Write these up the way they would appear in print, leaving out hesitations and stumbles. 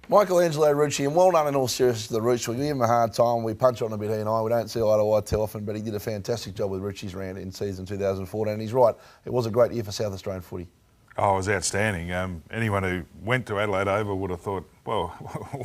Michelangelo Rucci, and well done in all seriousness to the Rooch. We give him a hard time. We punch on a bit, he and I. We don't see eye to eye too often, but he did a fantastic job with Rucci's round in season 2014. And he's right, it was a great year for South Australian footy. Oh, it was outstanding. Anyone who went to Adelaide Oval would have thought, well,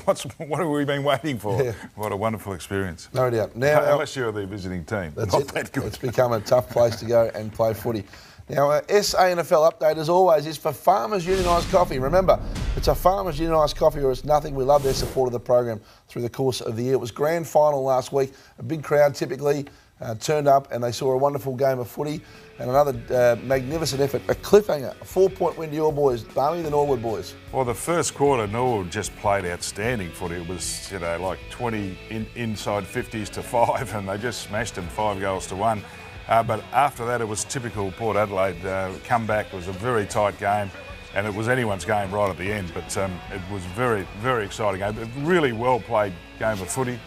what have we been waiting for? Yeah. What a wonderful experience. No doubt. Now, unless you're the visiting team. That's not it. that good. It's become a tough place to go and play footy. Now, SANFL update, as always, is for Farmers Union Iced Coffee. Remember, it's a Farmers Union Iced Coffee or it's nothing. We love their support of the program through the course of the year. It was grand final last week. A big crowd typically turned up and they saw a wonderful game of footy and another magnificent effort. A cliffhanger, a 4-point win to your boys, Barmy, the Norwood boys. Well, the first quarter, Norwood just played outstanding footy. It was, like 20 inside 50s to 5 and they just smashed them 5 goals to 1. But after that, it was typical Port Adelaide comeback. It was a very tight game, and it was anyone's game right at the end. But it was very, very exciting game. A really well played game of footy.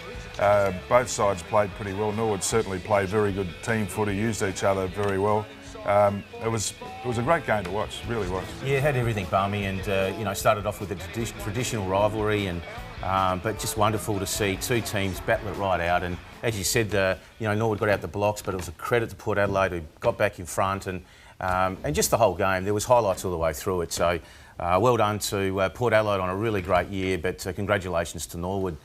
Both sides played pretty well. Norwood certainly played very good team footy, used each other very well. It was a great game to watch, really was. Yeah, it had everything, Barmy, and started off with a traditional rivalry, and but just wonderful to see two teams battle it right out. And as you said, Norwood got out the blocks, but it was a credit to Port Adelaide who got back in front, and just the whole game. There was highlights all the way through it. So well done to Port Adelaide on a really great year, but congratulations to Norwood.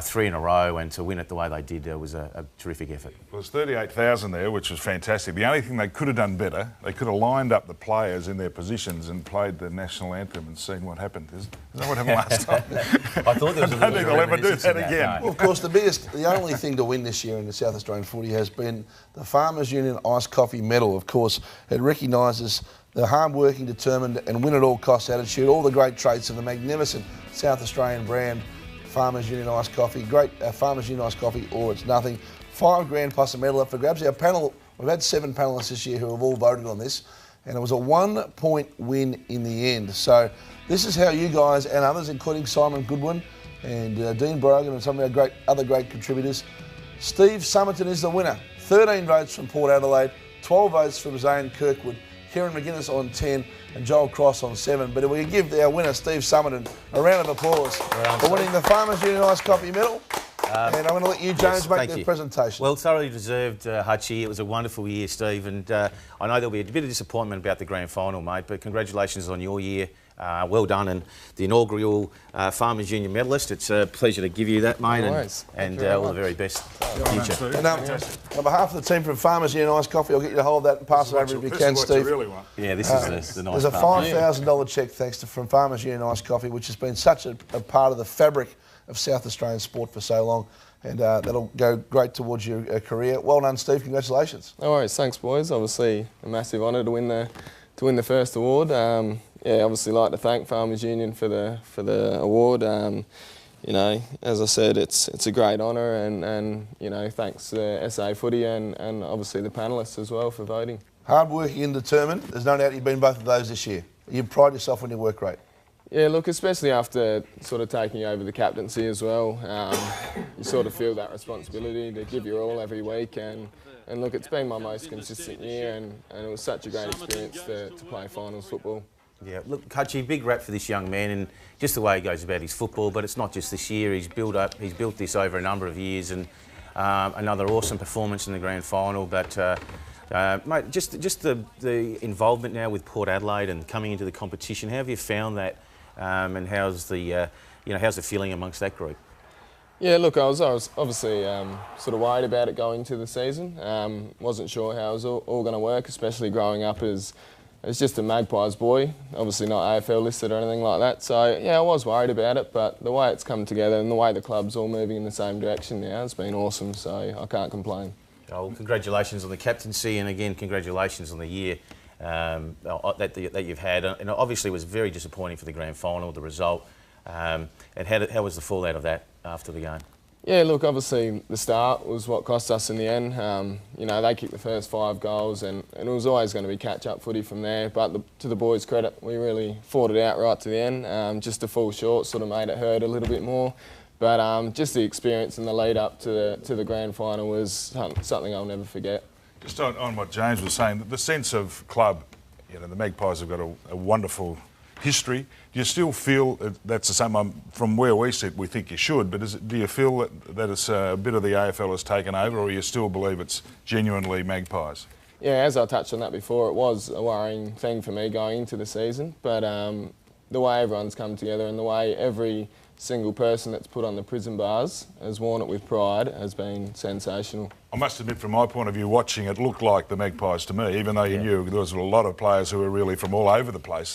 3 in a row, and to win it the way they did was a terrific effort. Well, there's 38,000 there, which was fantastic. The only thing they could have done better, they could have lined up the players in their positions and played the national anthem and seen what happened. Is that what happened last time? I thought there was a I don't think they'll ever do that again. Well, of course, the only thing to win this year in the South Australian footy has been the Farmers Union Iced Coffee Medal. Of course, it recognises the hard-working, determined and win-at-all-costs attitude, all the great traits of the magnificent South Australian brand Farmers Union Iced Coffee. Great Farmers Union Iced Coffee or it's nothing. $5 grand plus a medal up for grabs. Our panel, we've had 7 panellists this year who have all voted on this, and it was a 1-point win in the end. So this is how you guys and others, including Simon Goodwin and Dean Brogan and some of our other great contributors. Steve Summerton is the winner. 13 votes from Port Adelaide, 12 votes from Zane Kirkwood, Kieran McGuinness on 10 and Joel Cross on 7. But if we can give our winner, Steve Summerton, a round of applause for winning the Farmers Union Iced Coffee Medal. And I'm going to let you, James, make the presentation. Well, thoroughly deserved, Hutchie. It was a wonderful year, Steve, and I know there'll be a bit of disappointment about the grand final, mate, but congratulations on your year. Well done, and the inaugural Farmers Union medalist. It's a pleasure to give you that, mate, and all the very best future. And on behalf of the team from Farmers Union Iced Coffee, I'll get you to hold that and pass it over if you can, Steve. Really want. Yeah, this is the nice There's a $5,000 cheque thanks to from Farmers Union Iced Coffee, which has been such a part of the fabric of South Australian sport for so long, and that'll go great towards your career. Well done, Steve. Congratulations. No worries. Thanks, boys. Obviously, a massive honour to win the first award. Yeah, obviously like to thank Farmers Union for the award. As I said, it's a great honour, and thanks to SA Footy and obviously the panellists as well for voting. Hard-working and determined. There's no doubt you've been both of those this year. You pride yourself on your work rate. Yeah, look, especially after sort of taking over the captaincy as well, you sort of feel that responsibility to give your all every week, and look, it's been my most consistent year, and it was such a great experience to play finals football. Yeah, look, Hutchie, big rap for this young man, and just the way he goes about his football. But it's not just this year. He's built this over a number of years, and another awesome performance in the grand final. But mate, just the involvement now with Port Adelaide and coming into the competition. How have you found that, and how's the how's the feeling amongst that group? Yeah, look, I was obviously sort of worried about it going into the season. Wasn't sure how it was all going to work, especially growing up as just a Magpies boy, obviously not AFL listed or anything like that. So, yeah, I was worried about it, but the way it's come together and the way the club's all moving in the same direction now has been awesome, so I can't complain. Oh, well, congratulations on the captaincy, and again, congratulations on the year that you've had. And obviously it was very disappointing for the grand final, the result. And how was the fallout of that after the game? Yeah, look, obviously the start was what cost us in the end. They kicked the first 5 goals, and it was always going to be catch-up footy from there. But to the boys' credit, we really fought it out right to the end. Just to fall short sort of made it hurt a little bit more. But just the experience and the lead-up to the grand final was something I'll never forget. Just on what James was saying, the sense of club, the Magpies have got a wonderful history. Do you still feel that's the same? From where we sit, we think you should, but do you feel that it's a bit of the AFL has taken over, or you still believe it's genuinely Magpies? Yeah, as I touched on that before, it was a worrying thing for me going into the season, but the way everyone's come together and the way every single person that's put on the prison bars has worn it with pride has been sensational. I must admit, from my point of view, watching it looked like the Magpies to me, even though you knew there was a lot of players who were really from all over the place.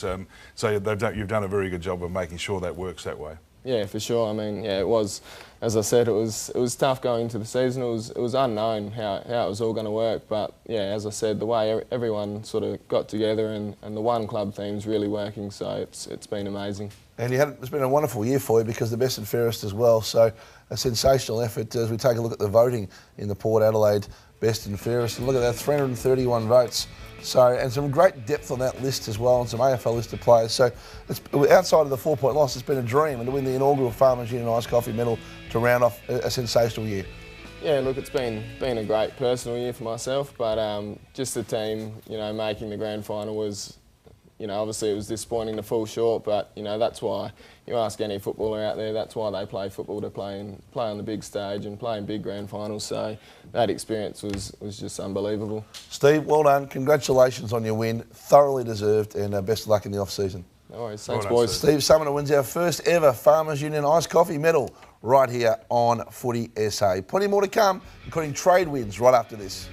So you've done a very good job of making sure that works that way. Yeah, for sure. I mean, yeah, it was, as I said, it was tough going into the season. It was unknown how it was all going to work. But yeah, as I said, the way everyone sort of got together and the one club theme's really working. So it's been amazing. And it's been a wonderful year for you because the best and fairest as well. So a sensational effort as we take a look at the voting in the Port Adelaide best and fairest. And look at that, 331 votes. So, and some great depth on that list as well, and some AFL listed players. So, it's, outside of the 4-point loss, it's been a dream, and to win the inaugural Farmers Union Iced Coffee medal to round off a sensational year. Yeah, look, it's been a great personal year for myself, but just the team, making the grand final was, obviously it was disappointing to fall short, but that's why you ask any footballer out there, that's why they play football, to play on the big stage and play in big grand finals. So that experience was just unbelievable. Steve, well done. Congratulations on your win. Thoroughly deserved, and best of luck in the off-season. No worries. Thanks, boys. Steve Summoner wins our first ever Farmers Union Iced Coffee medal right here on Footy SA. Plenty more to come, including trade wins right after this.